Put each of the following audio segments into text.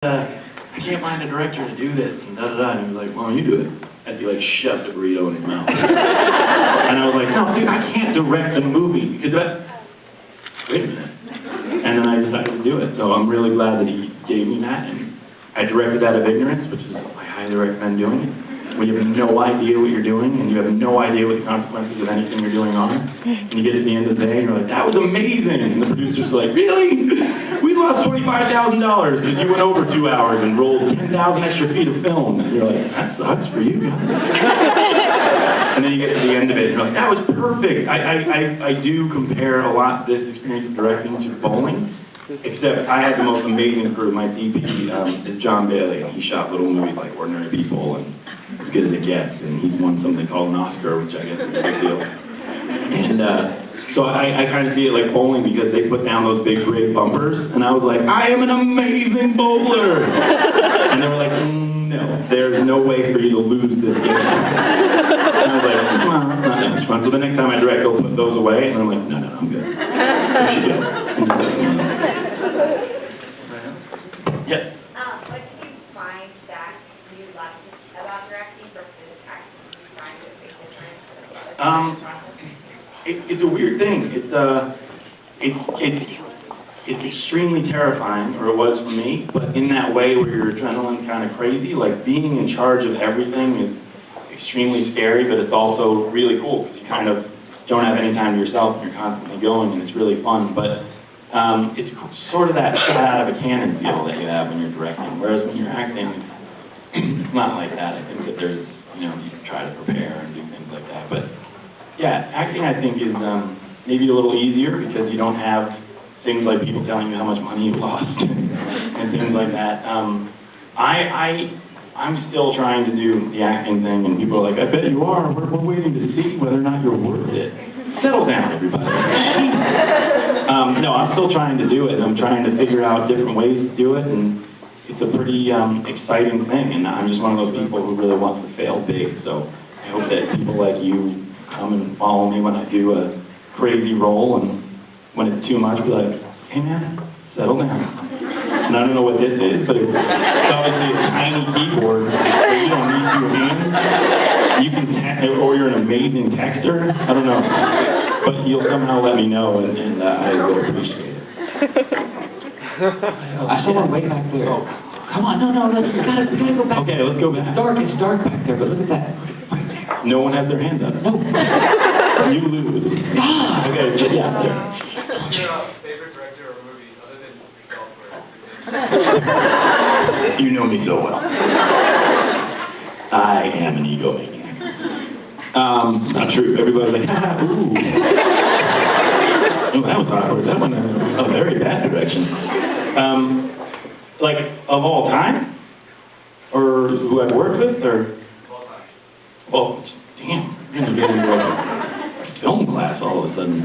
I can't find a director to do this, and da-da-da, and he was like, why don't you do it? And he like shoved a burrito in his mouth. And I was like, no, dude, I can't direct a movie, because wait a minute. And then I decided to do it, so I'm really glad that he gave me that, and I directed Out of Ignorance, which is, I highly recommend doing it. When you have no idea what you're doing, and you have no idea what the consequences of anything you're doing are, and you get to the end of the day, and you're like, that was amazing! And the producer's like, really? We lost $25,000 because you went over 2 hours and rolled 10,000 extra feet of film. And you're like, that sucks for you guys. And then you get to the end of it, and you're like, that was perfect! I do compare a lot this experience of directing to bowling, except I had the most amazing crew. My DP is John Bailey, and he shot little movies like Ordinary People, and as good as it gets, and he's won something called an Oscar, which I guess is a big deal. And so I kind of see it like bowling because they put down those big great bumpers, and I was like, I am an amazing bowler! And they were like, no, there's no way for you to lose this game. And I was like, well, that's not that much fun. So the next time I direct, I'll put those away, and I'm like, no, I'm good. You should go. Yes? What did you find that you loved about directing versus actually trying to make difference? It's a weird thing. It's extremely terrifying, or it was for me, but in that way where your adrenaline kind of crazy, like being in charge of everything is extremely scary, but it's also really cool because you kind of don't have any time to yourself and you're constantly going, and it's really fun. But it's sort of that shot out of a cannon feel that you have when you're directing, whereas when you're acting, it's not like that. I think that there's, you can try to prepare and do things like that. But yeah, acting I think is maybe a little easier because you don't have things like people telling you how much money you lost and things like that. I'm still trying to do the acting thing, and people are like, I bet you are. We're waiting to see whether or not you're worth it. Settle down, everybody. No, I'm still trying to do it. I'm trying to figure out different ways to do it, and it's a pretty exciting thing, and I'm just one of those people who really wants to fail big, so I hope that people like you come and follow me when I do a crazy role, and when it's too much, be like, hey man, settle down. And I don't know what this is, but it's obviously a tiny keyboard, so you don't need 2 hands. You can, or you're an amazing texter, I don't know. But you'll somehow let me know, and I will appreciate it. I saw one way back there. Oh. Come on, no, we gotta go back. Okay, let's go back. It's dark back there, but look at that. Right there. No one has their hands up. No. You lose. Okay, just yeah, there. What's your favorite director or movie other than yourself? You know me so well. I am an egomaniac. Not true. Everybody's like, ooh. Oh, that was awkward. That went a very bad direction. Like, of all time? Or who I've worked with? Or? Of all time. Well, damn. We're going to get into a film class all of a sudden.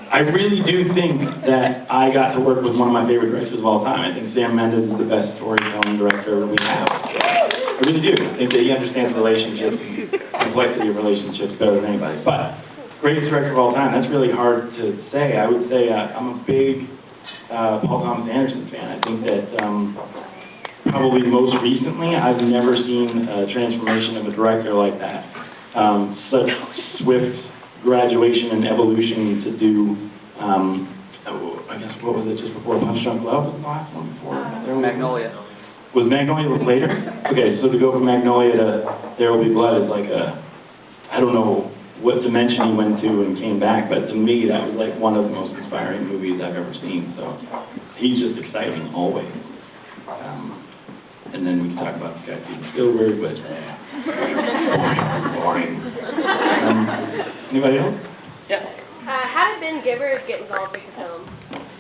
I really do think that I got to work with one of my favorite directors of all time. I think Sam Mendes is the best storytelling director we have. I really do. I think that he understands relationships and complexity of relationships better than anybody. But greatest director of all time, that's really hard to say. I would say I'm a big Paul Thomas Anderson fan. I think that probably most recently I've never seen a transformation of a director like that. Such swift graduation and evolution to do, I guess, what was it, just before Punch Drunk Love was the last one before? Magnolia. Was Magnolia later? Okay, so to go from Magnolia to There Will Be Blood is like I don't know what dimension he went to and came back, but to me that was like one of the most inspiring movies I've ever seen, so he's just exciting always. And then we can talk about Scott Spielberg, but boring. Anybody else? Yeah. How did Ben Gibbard get involved with the film?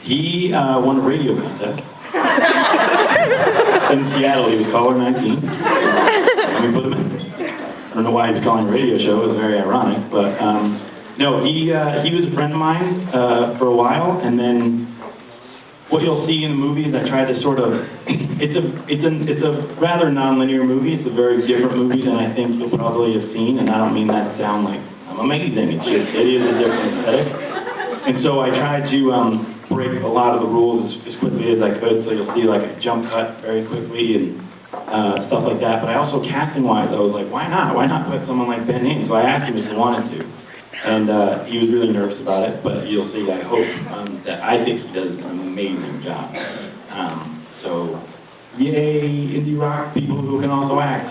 He won a radio contest. In Seattle, he was caller 19. And we put him in. I don't know why he was calling a radio show, it was very ironic, but no, he was a friend of mine for a while, and then what you'll see in the movie is I try to sort of, it's a rather non-linear movie. It's a very different movie than I think you'll probably have seen, and I don't mean that to sound like I'm amazing. It is a different aesthetic. And so I tried to break a lot of the rules as quickly as I could, so you'll see like a jump cut very quickly and stuff like that. But I also, casting-wise, I was like, why not? Why not put someone like Ben in? So I asked him if he wanted to. And he was really nervous about it, but you'll see, I hope, that I think he does an amazing job. So, yay, indie rock people who can also act.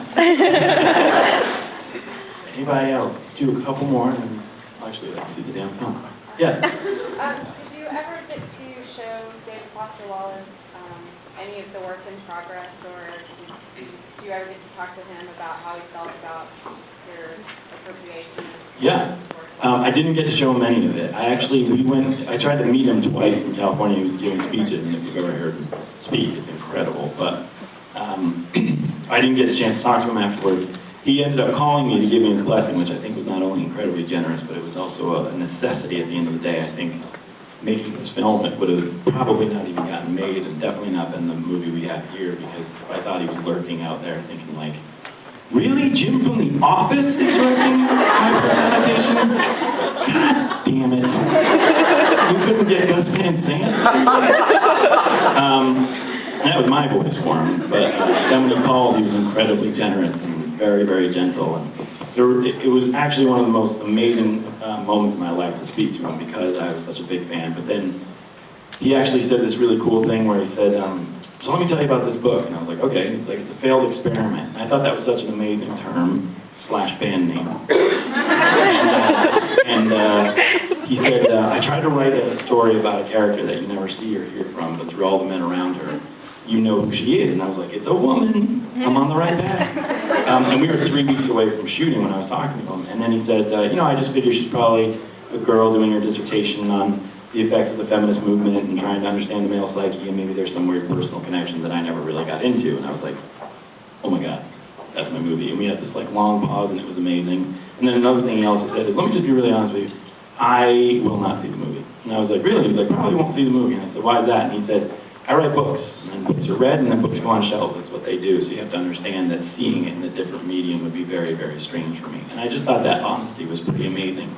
Anybody else? Do a couple more, and then actually let's see the damn film. Yeah. Did you ever get to show David Foster Wallace any of the work in progress, or did you ever get to talk to him about how he felt about your appropriation? Yeah. I didn't get to show him any of it. I tried to meet him twice in California. He was giving speeches, and if you've ever heard him speak, it's incredible. But I didn't get a chance to talk to him afterwards. He ended up calling me to give me his blessing, which I think was not only incredibly generous, but it was also a necessity at the end of the day. I think making this film, it would have probably not even gotten made, and definitely not been the movie we have here, because I thought he was lurking out there thinking like, really? Jim from The Office is directing my presentation? God damn it. You couldn't get Gus Van Sant? That was my voice for him, but then when he called, he was incredibly generous and very, very gentle. And it was actually one of the most amazing moments in my life to speak to him, because I was such a big fan. But then he actually said this really cool thing where he said, so let me tell you about this book. And I was like, okay. And he's like, it's a failed experiment. And I thought that was such an amazing term / band name. And he said, I tried to write a story about a character that you never see or hear from, but through all the men around her, you know who she is. And I was like, it's a woman. I'm on the right path. And we were 3 weeks away from shooting when I was talking to him. And then he said, I just figured she's probably a girl doing her dissertation on the effects of the feminist movement and trying to understand the male psyche, and maybe there's some weird personal connection that I never really got into. And I was like, oh my God, that's my movie. And we had this like long pause, and it was amazing. And then another thing he also said is, let me just be really honest with you, I will not see the movie. And I was like, really? He's like, probably won't see the movie. And I said, why is that? And he said, I write books, and books are read, and then books go on shelves. That's what they do. So you have to understand that seeing it in a different medium would be very, very strange for me. And I just thought that honesty was pretty amazing.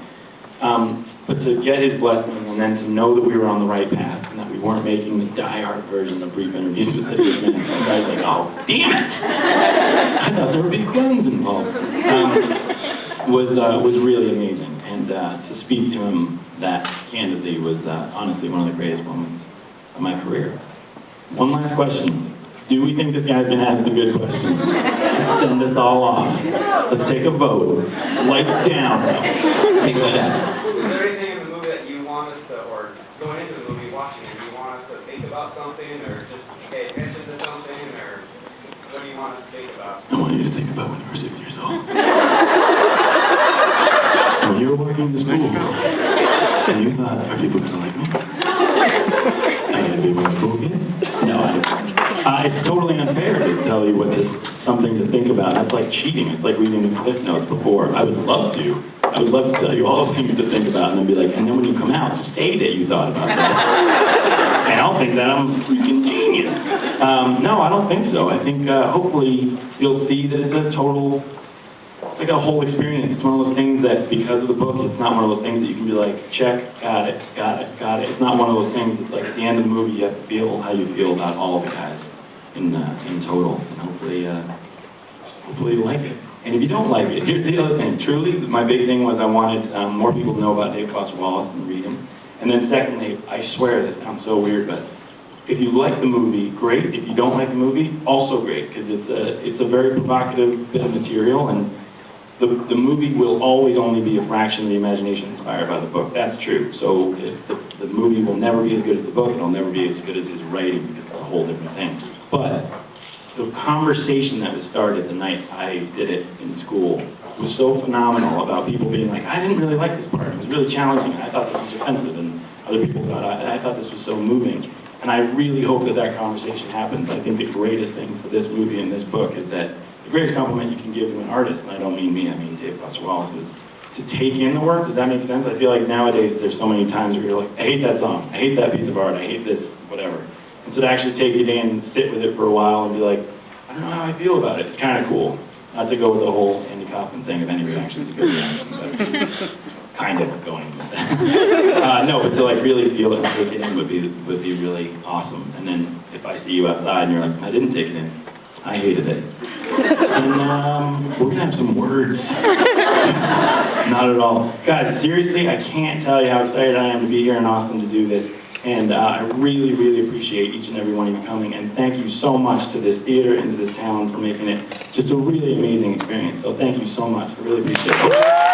But to get his blessing, and then to know that we were on the right path, and that we weren't making the die-hard version of Brief Interviews with the Hitman, and I was like, oh, damn it! I thought there would be guns involved. Was really amazing. And to speak to him that candidly was honestly one of the greatest moments of my career. One last question. Do we think this guy's been asking good questions? Send us all off. Let's take a vote. Lights down. Take a shot. Is there anything in the movie that you want us to, or going into the movie, watching it, do you want us to think about something, or just pay attention to something, or what do you want us to think about? I want you to think about when you were 6 years old. When you were walking to school, and you thought, are people going to like me? I gotta be more cool kid? No, it's totally unfair to tell you something to think about. That's like cheating. It's like reading the Cliff Notes before. I would love to tell you all the things to think about, and then be like, and then when you come out, say that you thought about that. And I'll think that I'm a freaking genius. No, I don't think so. I think hopefully you'll see that it's a total, like a whole experience. It's one of those things that, because of the book, it's not one of those things that you can be like, check, got it, got it, got it. It's not one of those things that's like, at the end of the movie, you have to feel how you feel about all of the guys in total. And hopefully you like it. And if you don't like it, here's the other thing. Truly, my big thing was I wanted more people to know about David Foster Wallace and read him. And then secondly, I swear this sounds so weird, but if you like the movie, great. If you don't like the movie, also great, because it's a very provocative bit of material, and the movie will always only be a fraction of the imagination inspired by the book. That's true. So the movie will never be as good as the book, and it'll never be as good as his writing, because it's a whole different thing. But the conversation that was started the night I did it in school was so phenomenal, about people being like, I didn't really like this part. It was really challenging. I thought this was offensive, and other people thought, I thought this was so moving. And I really hope that conversation happens. I think the greatest thing for this movie and this book is that the greatest compliment you can give to an artist, and I don't mean me, I mean David Foster Wallace, is to take in the work. Does that make sense? I feel like nowadays there's so many times where you're like, I hate that song, I hate that piece of art, I hate this, whatever. And so to actually take it in, sit with it for a while, and be like, I don't know how I feel about it. It's kind of cool. Not to go with the whole Andy Kaufman thing of any reaction is a good reaction. But kind of going with that. No, but to like really feel it and take it in would be really awesome. And then if I see you outside and you're like, I didn't take it in, I hated it. And we're gonna have some words. Not at all. Guys, seriously, I can't tell you how excited I am to be here in Austin to do this. And I really, really appreciate each and every one of you coming. And thank you so much to this theater and to this town for making it just a really amazing experience. So thank you so much. I really appreciate it.